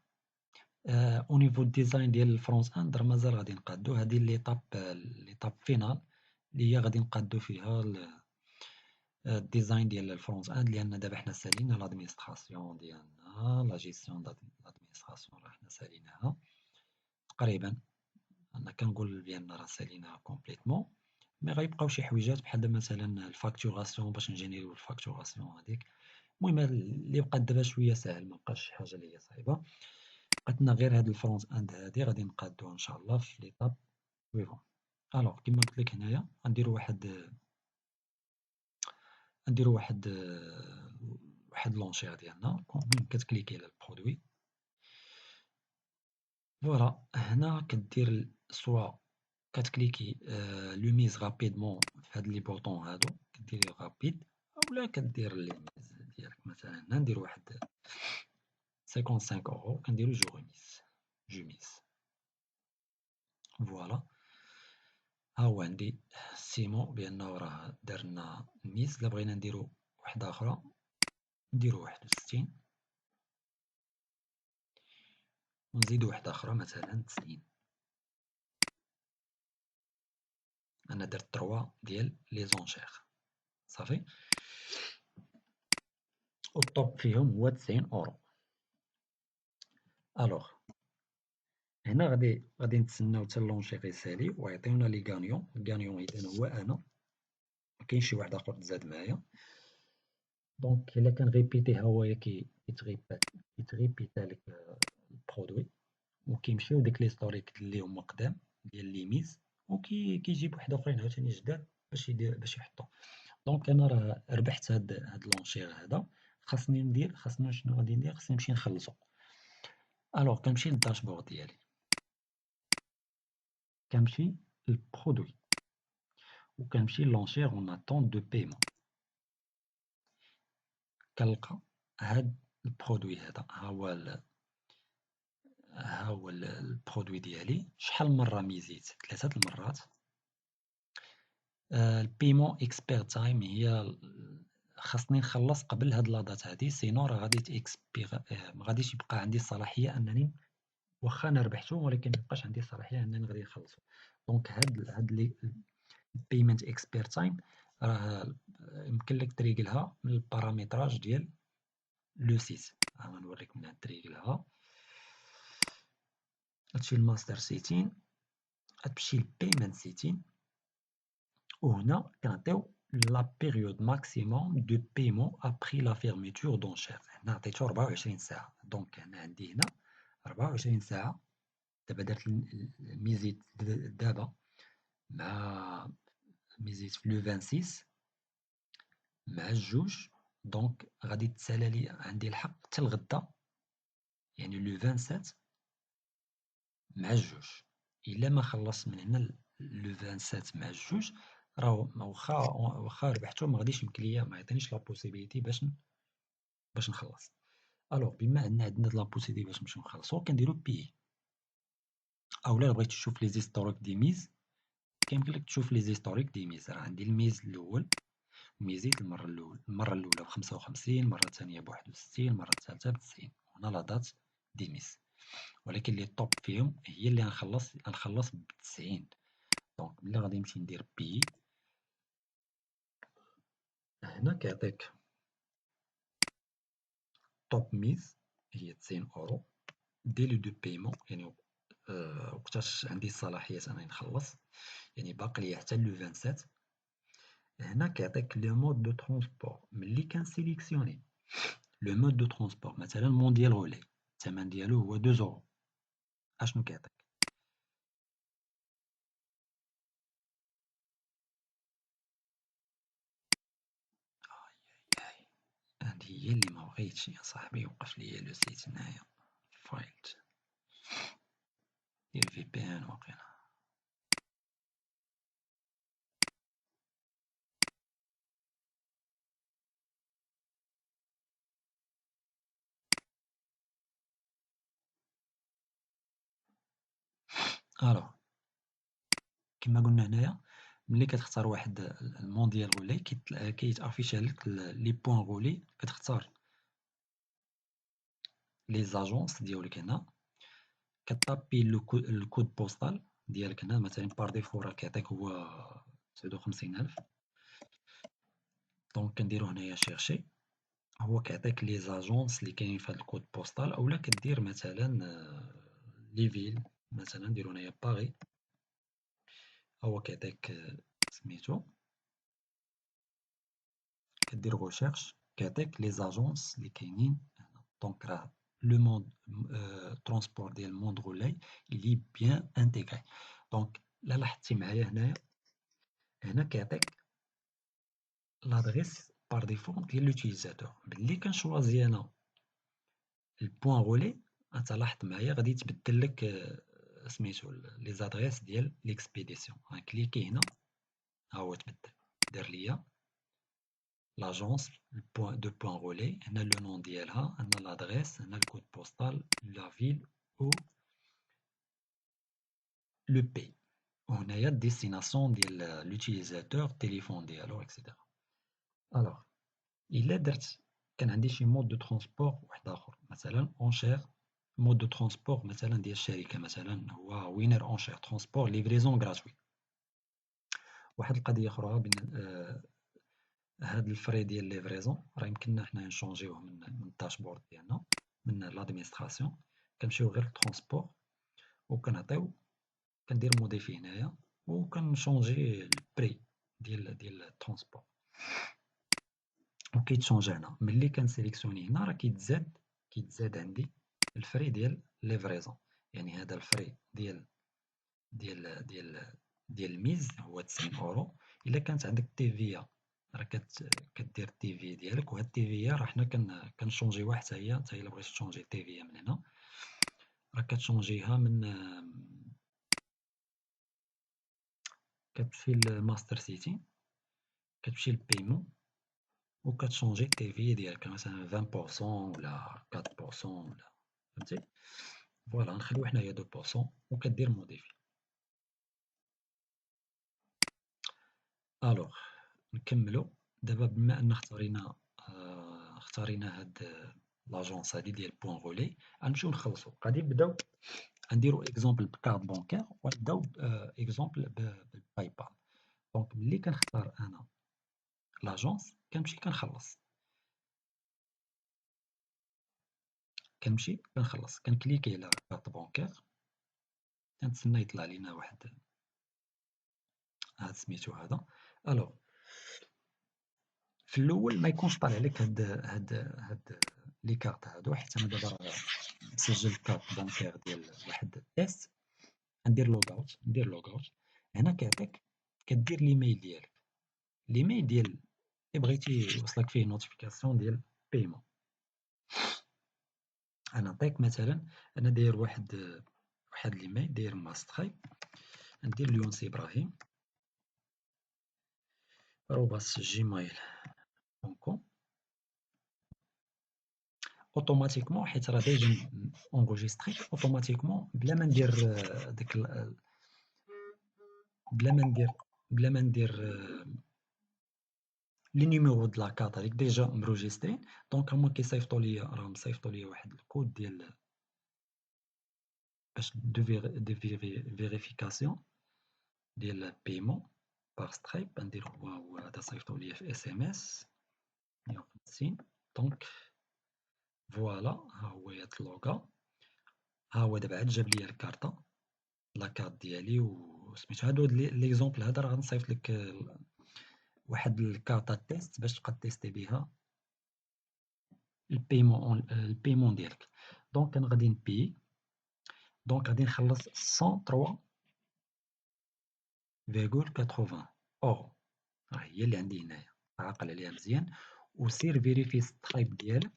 او نيفو ديزاين ديال الفرونت اند راه مازال غادي نقادو، هادي ليطاب فينال اللي هي غادي نقادو فيها الديزاين ديال الفرونت اند، لان دابا حنا سالينا لادمينستراسيون ديالنا، لا جيستيون دادمينستراسيون راه حنا ساليناها تقريبا. انا كنقول بان راه ساليناها كومبليتمون، مي غيبقاو شي حويجات بحال مثلا الفاكتوراسيون، باش نجينيريو الفاكتوراسيون هذيك. المهم اللي بقات دابا شويه ساهل، ما بقاش شي حاجه اللي هي صعيبه. بقاتنا غير هاد الفرونت اند هادي غادي نقادوها ان شاء الله في ليطاب سويفون. الوغ كيما قلت لك هنايا غنديرو واحد لونشير ديالنا. المهم كتكليكي على البرودوي. فوالا هنا كدير سوا كتكليكي لو ميز رابيدمون في هاد لي بوطون هادو، كديري رابيد، اولا كدير لي ميز ديالك. مثلا هنا ندير واحد 55 اورو، كنديرو جو ميز. فوالا ها هو عندي سيمو بانه راه دارنا ميز. الا بغينا نديرو وحده اخرى نديرو 61 ونزيدو وحده اخرى مثلا 90. انا درت 3 ديال لي زونشير صافي، والطوب فيهم هو 90 اورو. الوغ هنا غادي نتسناو حتى اللونشير يسالي ويعطيونا لي غانيون. الغانيون اذا هو انا، مكاينش شي واحد اخر تزاد معايا. دونك الا كان غيبيتي ها هو كيتريبيتا لك البرودوي، وكيمشيو ديك لي ستوريك اللي هما قدام ديال لي ميز، وكيجيب واحد اخرين عاوتاني جداد باش يحطو. دونك انا راه ربحت هاد لونشير هذا. خاصني شنو غادي ندير؟ خاصني نمشي نخلصو. الوغ كنمشي للداشبورد ديالي، كنمشي للبرودوي، وكنمشي لونشير اون اتون دو بايمون. كنلقى هاد البرودوي هذا، ها هو البرودوي ديالي. شحال مرة ميزيت؟ 3 المرات. البيمون اكسبير تايم هي خاصني نخلص قبل هاد لادات هادي، سينو راه غادي تاكسبيغ، ما غاديش يبقى عندي الصلاحية انني واخا انا ربحتو، ولكن ميبقاش عندي الصلاحية انني غادي نخلصو. دونك هاد لي payment expert time راه يمكن لك تريقلها من البارامتراج ديال لو سيت. غنوريك منها تريقلها. غتمشي لماستر سيتين، غتمشي لبيمنت سيتين، وهنا كنعطيو لا بيريود ماكسيموم دو بايمون ابخي لا فيرميتور دونشير. هنا عطيتو 24 ساعة، دونك انا عندي هنا 24 ساعة. دابا درت الميزيت دابا مع ميزيت في لو 26 مع الجوج، دونك غادي تسالى لي عندي الحق حتى الغدا، يعني لو 27 مع الجوج. إلا ما خلصت من هنا لو 27 مع الجوج، راه واخا ربحتو ما غاديش يمكن ليا، ما يعطينيش لا بوسيبيليتي باش نخلص. الوغ بما ان عندنا لا بوسيبيليتي باش نمشيو نخلصو، كنديرو بيي. اولا بغيتي تشوف لي زيستوريك دي ميز، كيمكن لك تشوف لي زيستوريك دي ميز. راه عندي الميز الاول ميزيت المرة الأولى ب55، المرة الثانية ب61، المرة الثالثة ب90. هنا لا دات دي ميس، ولكن لي طوب فيهم هي اللي غنخلص ب90. دونك ملي غادي نمشي ندير بي، هنا كيعطيك طوب ميز هي 90€، ديلي دو بايمون يعني وقتاش عندي الصلاحية أنني نخلص، يعني باقي ليا حتى لو 27. هنا كيعطيك لو مود دو ترونسبور. ملي كنسيليكسيوني لو مود دو ترونسبور مثلا مونديال غولي، الثمن ديالو هو 2€، اشنو كيعطيك؟ هادي هي اللي ما بغيتش يا صاحبي، وقف ليا لو سيت هنايا فايلت ديال في بي ان واقيلا. الوغ كما قلنا هنايا، ملي كتختار واحد المونديال غولي كيتافيشا لك لي بوان غولي، كتختار لي زاجونس ديالك هنا، كطابي الكود بوستال ديالك هنا. مثلا بار ديفو راه كيعطيك هو 59000، دونك كنديرو هنايا شيرشي. هو كيعطيك لي زاجونس اللي كاينين في هاد الكود بوستال، اولا كدير مثلا لي فيل، مثلا نديرو هنايا باغي. هو كيعطيك سميتو، كدير غوشيرش كيعطيك لي زاجونس اللي كاينين هنا. دونك راه لو موند ترونسبور ديال الموند غولاي اللي بيان انتيغري. دونك لا لاحظتي معايا هنايا، هنا كيعطيك لادريس بار ديفو ديال لوتيليزاتور. ملي كنشوازي انا البوان غولي، انت لاحظت معايا غادي يتبدل لك سميتو لي زادريس ديال ليكسبيديسيون. غنكليكي هنا، ها هو تبدل، دار ليا لاجونس دو بوان غولي. هنا لو نون ديالها، هنا لادريس، هنا الكود بوستال، لا فيل و لو بي، وهنايا الديستيناسيون ديال لوتيليزاتور، التليفون ديالو اكسيتيرا. الوغ إلا درت كان عندي شي مود دو ترونسبور واحد آخر، مثلا اونشير، مود دو ترونسبور مثلا ديال الشركة، مثلا هو وينر اونشير ترونسبور ليفريزون غراتوي. واحد القضية أخرى هاد الفري ديال ليفريزون راه يمكننا حنا نشونجيوه من الداشبورد ديالنا، من لادمينستراسيون. كنمشيو غير للترونسبور وكنعطيو، كندير موديفي هنايا وكنشونجي البري ديال الترونسبور، وكيتشونجا هنا. ملي كنسيليكسيوني هنا راه كيتزاد عندي الفري ديال ليفريزون. يعني هذا الفري ديال ديال ديال الميز هو 90€. الا كانت عندك تيفيا راه كدير التيفي ديالك، وهاد التيفيا راه حنا كنشونجيوها حتى هي. انت الا بغيتي تشونجي التيفيا من هنا راه كتشونجيها من، كتمشي لماستر سيتي، كتمشي للبيمون وكتشونجي التيفي ديالك، مثلا 20% ولا 4% ولا فهمتي. فوالا نخليو حنايا 2% وكدير موديفي. الوغ نكملو دابا. بما ان اختارينا هاد لاجونس هادي ديال بوان غولي، غنمشيو نخلصو. غادي نبداو نديرو اكزومبل بكارت بونكير، ونبداو اكزومبل بالباي بال. دونك ملي كنختار انا لاجونس كنمشي كنخلص، كنمشي كنخلص، كنكليكي على كارت بونكير، كنتسنى يطلع لينا واحد هاد سميتو هذا. الوغ في الاول ما يكونش طالع لك هاد لي كارت هادو، حيت انا دابا راه مسجل كارت بونكير ديال واحد التيست. ندير لوغ اوت. هنا كيعطيك كدير ليميل ديالك، ليميل ديال اللي بغيتي يوصلك فيه نوتيفيكاسيون ديال بايمون. انا نعطيك مثلا، انا داير واحد ليميل داير ماستخاي، ندير ليونس ابراهيم @gmail.com. اوتوماتيكمون حيت راه ديجا اونغوجيستري اوتوماتيكمون، بلا ما ندير بلا ما ندير لي نيميرو د لاكارت هذيك ديجا مروجيسترين. دونك هما راهم مصيفطوا ليا واحد الكود ديال باش دو فيريفيكاسيون ديال بايمون باغ سترايب. ندير هو هذا صيفطوا ليا في اس ام اس 150. دونك فوالا، ها هو يتلوغا، ها هو دابا عاد جاب ليا الكارطة لاكارت ديالي وسميتو. هادو ليكزومبل هذا راه غنصيفط لك واحد الكارطة تيست باش تبقى تيستي بها البايمون ديالك. دونك انا غادي نبي، دونك غادي نخلص 103.80 اورو، ها هي اللي عندي هنايا، عاقل عليها مزيان. وسير فيريفي سترايب ديالك،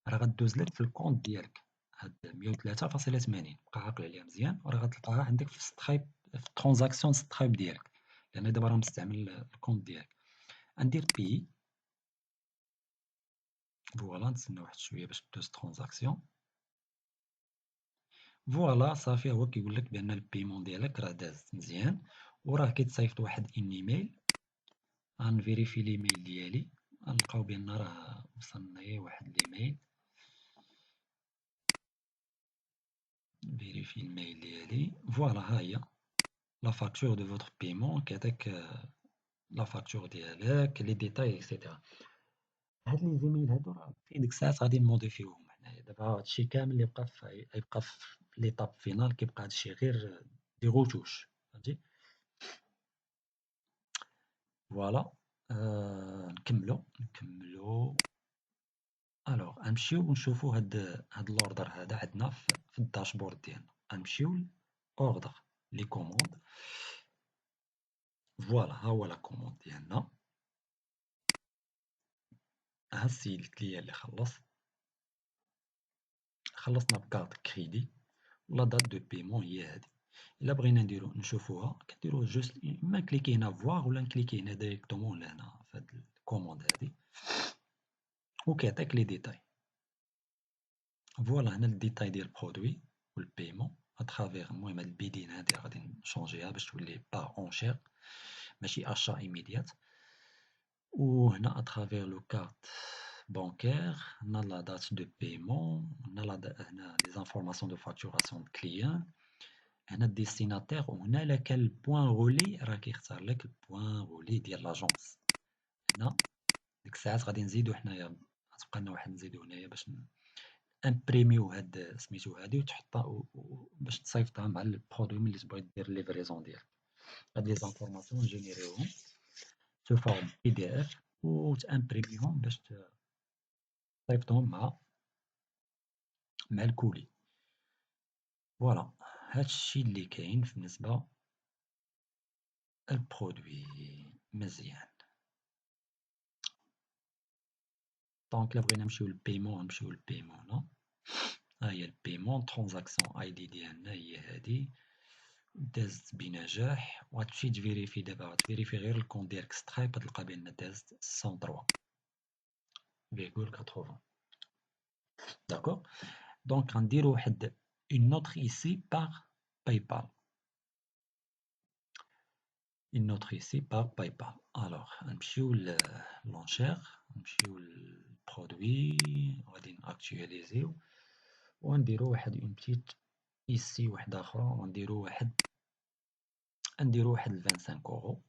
راه غدوز لك في الكونت ديالك هاد 103.80. بقى عاقل عليها مزيان، وراه غتلقاها عندك في سترايب، في ترانزاكسيون سترايب ديالك، لان دابا راه مستعمل الكونت ديالك. غندير بي، فوالا نتسنى واحد شويه باش دوز ترانزاكسيون. فوالا صافي، هو كيقول لك بان البيمون ديالك راه داز مزيان، وراه كيتصيفط واحد ايميل. غنفيريفي ليميل ديالي، غنلقاو بان راه وصلني واحد ليميل. فيريفي الميل ديالي، فوالا ها هي لا فاكتور دو فوتر بايمون. كيعطيك لا فاكتور ديالك، لي ديتاي اكسيتيرا. هاد لي زيميل هادو راه في ديك الساعات غادي نموديفيوهم حنايا. دابا هادشي كامل اللي بقى غيبقى في ليطاب فينال، كيبقى هادشي غير دي غوتوش، فهمتي. فوالا نكملو. الوغ غنمشيو ونشوفو هاد لوردر هذا عندنا في الداشبورد ديالنا. غنمشيو لاوردر لي كوموند. فوالا ها هو لا كوموند ديالنا، ها السيد الكليان اللي خلصنا بكارت كريدي، لا دات دو بايمون هي هادي. الا بغينا نشوفوها كنديرو جوست اما كليكي هنا فواغ، ولا نكليكي هنا ديريكتومون لهنا في هاد الكوموند هادي، وكيعطيك لي ديتاي. فوالا هنا الديتاي ديال البرودوي والبايمون اترافيغ. المهم هاد البيدين هادي غادي نشونجيها باش تولي باغ اونشير ماشي اشا ايميديات. وهنا اترافيغ لو كارت بانكير، هنا لا دات دو بايمون، هنا لي زانفورماسيون دو فاكتوراسيون دو كليان، هنا الديستيناتير، وهنا الا كان البوان غولي راه كيختار لك البوان غولي ديال لاجونس. هنا ديك الساعات غادي نزيدو حنايا، غتبقى لنا واحد نزيدو هنايا باش امبريميو هاد سميتو هادي وتحطها باش تصيفطها مع البرودوي ملي تبغي دير ليفريزون ديالك. هاد لي زانفورماسيون نجينيريوهم سو فورم بي دي اف وتامبريميهم باش تصيفطهم مع الكولي. فوالا هادشي اللي كاين بالنسبة البرودوي. مزيان. دونك الا بغينا نمشيو للبايمون غنمشيو للبايمون هنا. ها هي البايمون، ترانزاكسيون اي دي ديالنا هي هادي، دازت بنجاح. وغتمشي تفيريفي دابا، غتفيريفي غير الكونت ديالك سترايب، غتلقى بان دازت 103.80. داكوغ. دونك غنديرو واحد اون اوتر ايسي باغ باي بال، une autre ici par PayPal. Alors, غنمشيو لونشير، نمشيو للبرودوي، غادي ناكتواليزيو ونديرو واحد اون بتيت ايسي وحده اخرى، ونديرو واحد 25 اورو.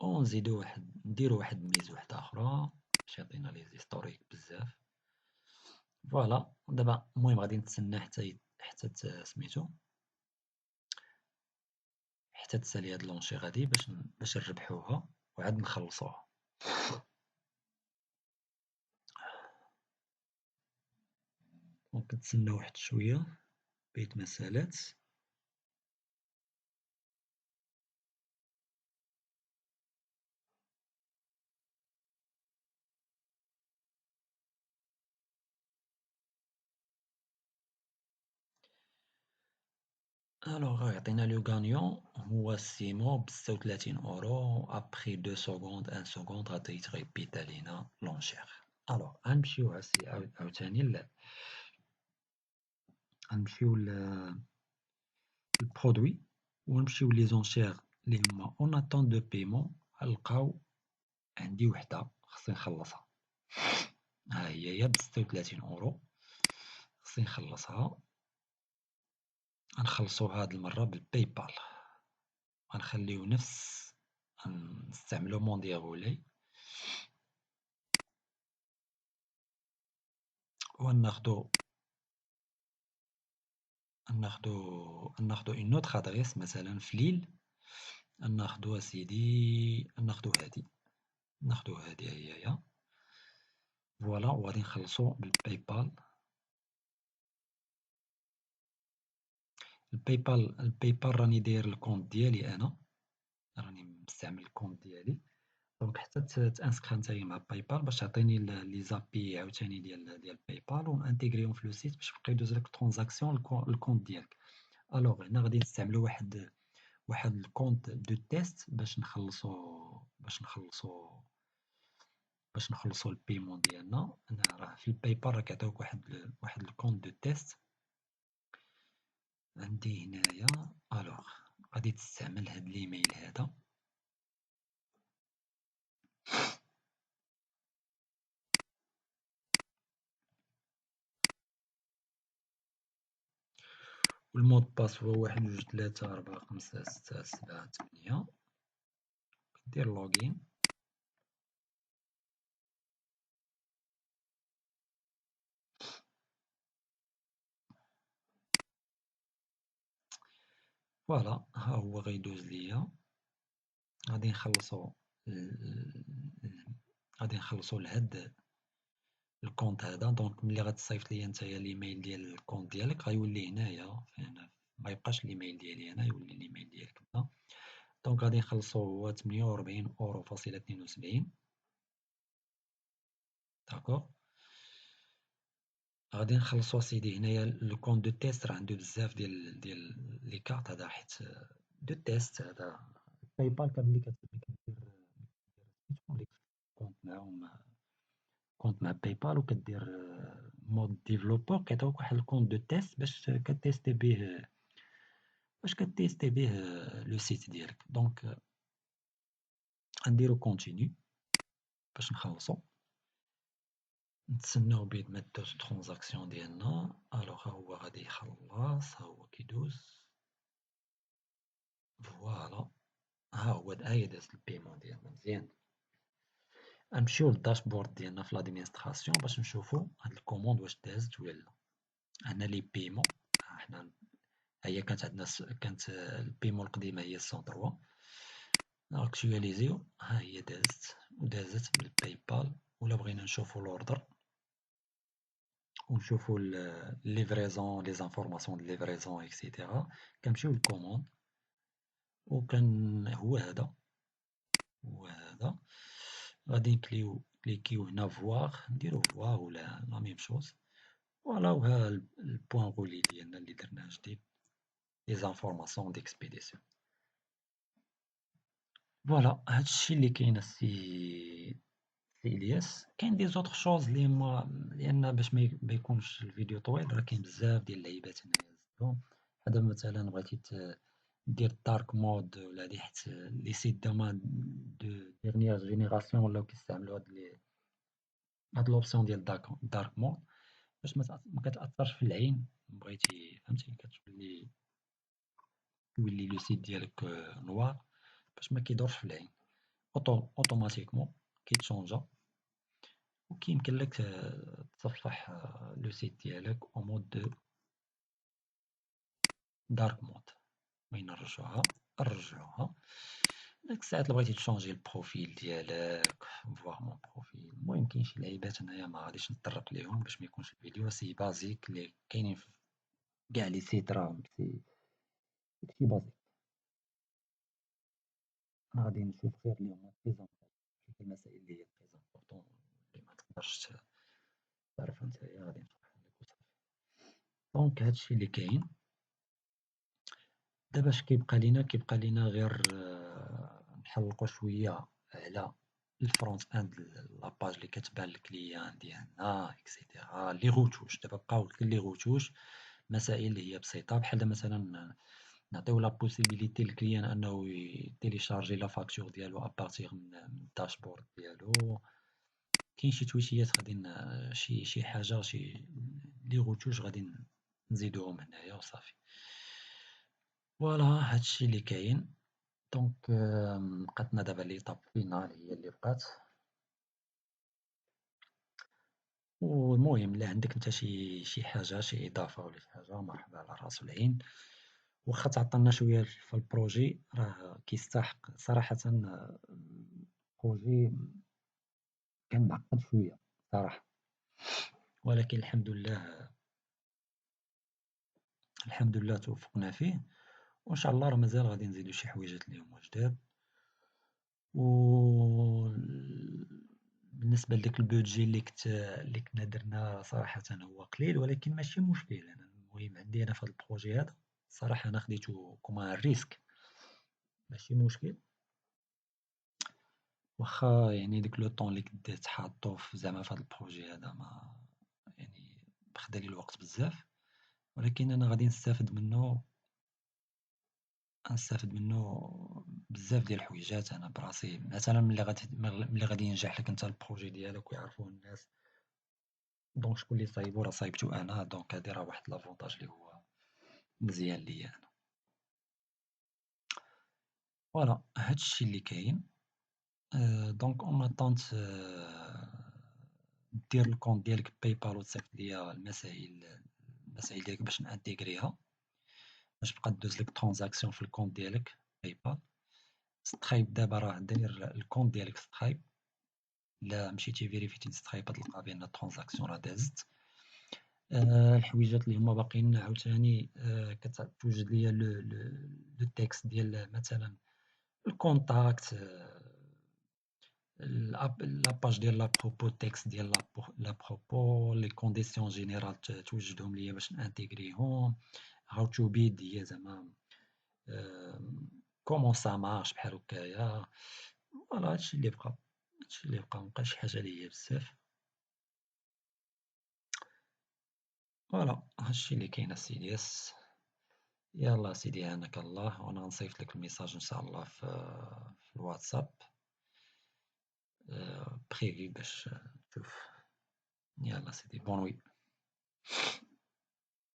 ونزيدو نديرو واحد الميزة وحدة أخرى باش يعطينا لي زيستوريك بزاف. فوالا دابا المهم غادي نتسنى حتى سميتو حتى تسالي هاد لونشي غادي باش نربحوها وعاد نخلصوها. دونك نتسنى واحد شوية بيت ما سالات. الوغ يعطينا لو غانيون هو سيمو ب36 €. ابخي 2 سكوند 1 سكوند غادي يتغيبيتا لينا لونشيغ. الوغ غنمشيو عاوتاني غنمشيو للبرودوي ونمشيو لي زونشيغ لي هما اون اتون دو بايمون. غنلقاو عندي وحدة خصني نخلصها، ها هي ب36 €. خصني نخلصها. غنخلصوها هاد المرة بالباي بال. غنخليو نستعملو مونديغولي وناخدو اون اوتر ادريس مثلا في ليل. ناخدو اسيدي ناخدو هادي هي. فوالا وغادي نخلصو بالباي بال. الباي بال راني داير الكونت ديالي انا، راني مستعمل الكونت ديالي. دونك حتى تانسكرا نتايا مع باي بال باش تعطيني لي زابي عاوتاني ديال باي بال ونانتيغريهم في لو سيت باش يبقى يدوز لك ترونزاكسيون الكونت ديالك. الوغ هنا غادي نستعملو واحد الكونت دو تيست باش نخلصو البيمون ديالنا. انا راه في الباي بال راه كيعطيوك واحد الكونت دو تيست عندي هنايا. الوغ غادي تستعمل هاد الايميل هذا. والمود باس هو 1 2 3 4 5 6 7 8. دير لوغين. فوالا ها هو غيدوز ليا. غادي نخلصو لهاد الكونت هذا. دونك ملي غتصيفط ليا نتايا الايميل ديال الكونت ديالك غيولي هنايا فين ما يبقاش الايميل ديالي هنا، يولي الايميل ديالك هنا. دونك غادي نخلصو هو 48 € فاصلة 72. داكوغ غادي نخلصو سيدي هنايا لو كونت دو تيست راه عنده بزاف ديال لي كارت هذا حيت دو تيست هذا باي بال ملي كدير كونت معاهم كونت مع باي بال وكدير مود ديفلوبور كيعطيوك واحد الكونت دو تيست باش كتيستي به لو سيت ديالك. دونك غنديرو كونتينيو باش نخلصو نتسناو بيد ما دوز ترونزاكسيون ديالنا. الوغ ها هو غادي يخلص، ها هو كيدوز. فوالا ها هو هي دازت البيمون ديالنا مزيان. نمشيو للداشبورد ديالنا في لادمينستراسيون باش نشوفو هاد الكوموند واش دازت ولا لا. هنا لي بيمون حنا هي كانت عندنا كانت البيمون القديمة هي 103. ناكتواليزيو ها هي دازت بالباي بال. ولا بغينا نشوفو لوردر ونشوفو ليفريزون لي زانفورماسيون د ليفريزون اكسيتيرا كنمشيو للكوموند هو هذا غادي كليكيو هنا فواغ نديرو فواغ ولا لا ميم شوز. فوالا وها البوان غولي ديالنا اللي درناه جديد لي زانفورماسيون ديكسبيديسيون. فوالا هادشي اللي كاين سي الياس. كاين دي زوطخ شوز لي هما لان باش ما يكونش الفيديو طويل راه كاين بزاف ديال اللعيبات هنايا زدتهم. هذا مثلا بغيتي دير دارك مود ولا هادي حيت لي سيت دو ديرنيير جينيراسيون ولاو كيستعملوا هاد لوبسيون ديال دارك مود باش ما كتاثرش في العين. بغيتي فهمتي تولي لو سيت ديالك نوار باش ما كيضرش في العين. اوتوماتيكمون كيتشونجا، وكيمكن لك تصفح لو سيت ديالك او مود دو دارك مود. وين نرجعوها ديك الساعات اللي بغيتي تشونجي البروفيل ديالك، فواغ مون بروفيل. المهم كاين شي لعيبات هنايا ما غاديش نتطرق ليهم باش ما يكونش الفيديو سي بازيك اللي كاينين في كاع لي سيت، راه سي داكشي بازيك. انا غادي نشوف غير اللي هما بريزونطال، نشوف المسائل اللي هي بريزونطون اللي ما تقدرش تعرفها نتايا غادي نشرحهم لك وصافي. دونك هادشي اللي كاين دابا. اش كيبقى لينا غير نحلقو شوية على الفرونت اند، لاباج اللي كتبان الكليان ديالنا اكسيتيرا. لي غوتوش دابا بقاو لي غوتوش، مسائل اللي هي بسيطة بحال مثلا نعطيو لا بوسيبيليتي للكليان انه يتيليشارجي لا فاكتور ديالو ابارتيغ من الداشبورد ديالو. كاين شي تويشيات غادي شي حاجة شي لي غوتوش غادي نزيدوهم هنايا وصافي. فوالا هادشي اللي كاين. دونك بقاتنا دابا ليطاب فينال هي اللي بقات. والمهم الا عندك نتا شي حاجة شي إضافة ولا شي حاجة مرحبا على الراس والعين. واخا تعطلنا شوية في البروجي راه كيستحق صراحة. البروجي كان معقد شوية صراحة، ولكن الحمد لله توفقنا فيه. وإن شاء الله راه مازال غادي نزيدو شي حويجات اللي هما جداد. و بالنسبة لداك البودجي اللي كنا درنا صراحة هو قليل، ولكن ماشي مشكل. أنا المهم عندي أنا في هاد البروجي هذا صراحة أنا خديتو كوم ريسك، ماشي مشكل. واخا يعني ديك لو طون اللي كنت حاطو زعما في هاد البروجي هذا ما يعني خدا لي الوقت بزاف، ولكن أنا غادي نستافد منو بزاف ديال الحويجات. أنا براسي مثلا ملي غادي ينجح لك نتا البروجي ديالك ويعرفوه الناس، دونك شكون اللي صايبو راه صايبتو أنا. دونك هادي راه واحد لافونتاج اللي هو مزيان ليا أنا. فوالا هادشي اللي كاين. دونك اون اتونت دير الكونت ديالك باي بال وتصيفط ليا المسائل ديالك باش نانتيغريها، باش تبقى دوز لك ترانزاكسيون في الكونت ديالك باي بال. سترايب دابا راه داير الكونت ديالك سترايب، إلا مشيتي فيريفيتي سترايب تلقى بان الترانزاكسيون راه دازت. الحويجات اللي هما باقيين عاوتاني كتوجد ليا لو تيكست ديال مثلا الكونتاكت، لاباج ديال لابروبو، التيكست ديال لابروبو، لي كونديسيون جينيرال توجدهم ليا باش نانتيغريهم. هاو تو بيد هي زعما كومون سا مارش بحال هكايا. فوالا هادشي اللي بقى مبقاش شي حاجة اللي هي بزاف. فوالا هادشي اللي كاين اسيدي. يلا سيدي هاناك الله، وانا غنصيفط لك الميساج ان شاء الله في الواتساب بريفي باش تشوف. يلا سيدي بون وي.